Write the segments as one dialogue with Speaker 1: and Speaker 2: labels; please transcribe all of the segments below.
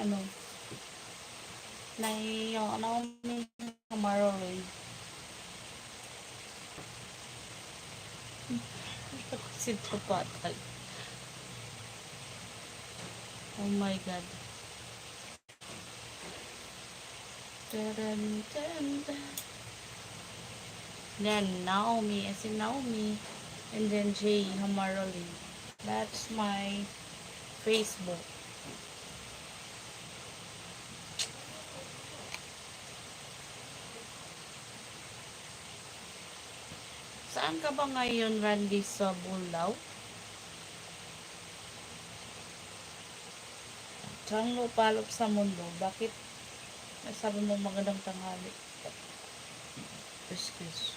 Speaker 1: ano, yung ano, Kamaroy. Sit ko patag. Oh my God. Then Naomi, as in Naomi, and then J Hamaroli. That's my Facebook. Saan ka ba ngayon, Randy, sa Bulao? Saan lupalop sa mundo? Bakit sabi mo magandang tanghali? Excuse.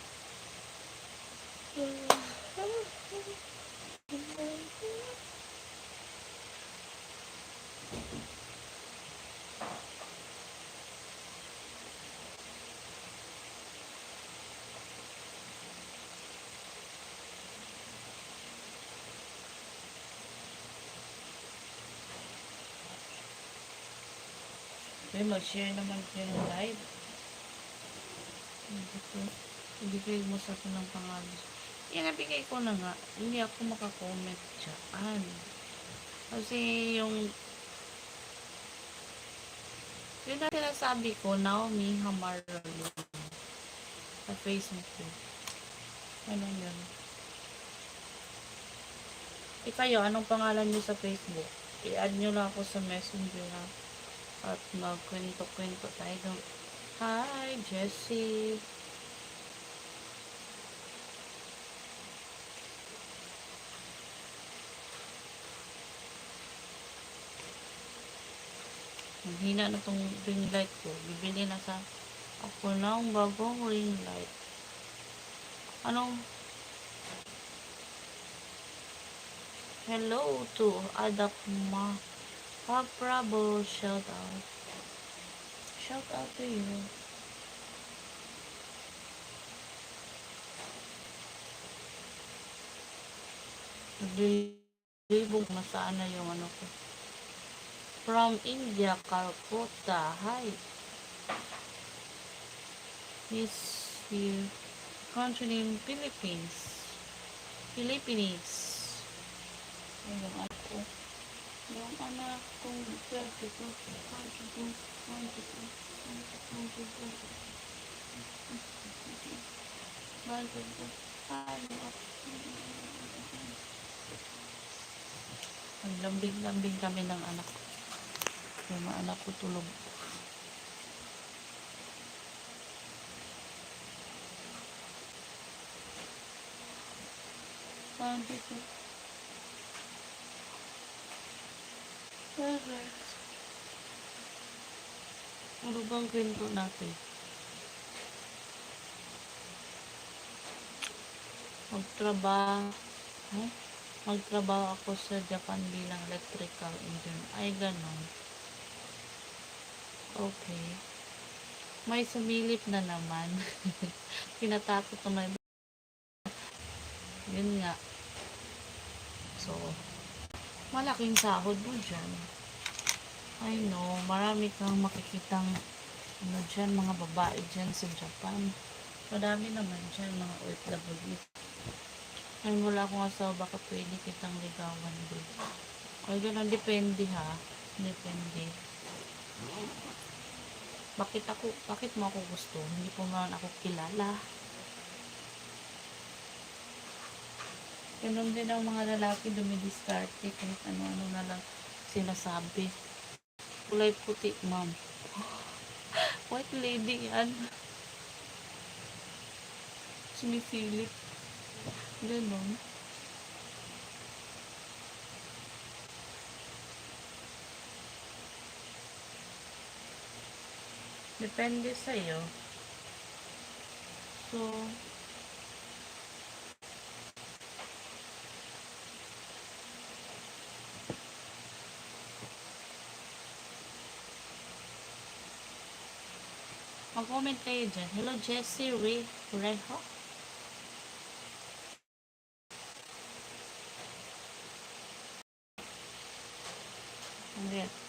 Speaker 1: May mag-share naman kayo ng live. Hindi kayo mo sa akin ng pangalan. Yan, nabigay ko na nga. Hindi ako makakomment dyan. Kasi yung na sinasabi ko, Naomi Hamaroli sa Facebook ko. Ano yun? Kayo, anong pangalan niyo sa Facebook? I-add nyo lang ako sa Messenger ha. At magkwento-kwento tayo. Hi, Jessie. Maghina na tong ring light ko. Bibili na sa ako ng bagong ring light. Anong? Hello to Adakma. Bravo, shout out. Shout out to you. Naglilibog na sana yung ano ko. From India, Calcutta. Hi. Miss you. Country name, Philippines. Philippines. Yung anak ko. Yung anak kong 32. Ang lambing-lambing kami ng anak ko. Yung mga anak ko tulog. Ano bang kwento natin? Magtrabaho ako sa Japan bilang electrical engineer. Ay, ganon. Okay. May sumilip na naman. Pinatakot naman. Yun nga. So, malaking sahod mo dyan. I know, marami kang makikitang ano dyan, mga babae dyan sa Japan. Madami naman dyan, mga OFW. Ay, wala akong asawa, baka pwede kitang ligawan din. Ay, ganun, depende ha. Depende. Bakit mo ako gusto? Hindi po man ako kilala. Ganun din ang mga lalaki dumidiskarte kahit ano-ano na lang sinasabi. Kulay puti, ma'am. White lady yan. Sumisilip. Ganun. Depende sa'yo. So, mag-comment kayo dyan. Hello, Jessie Reho. Ayan.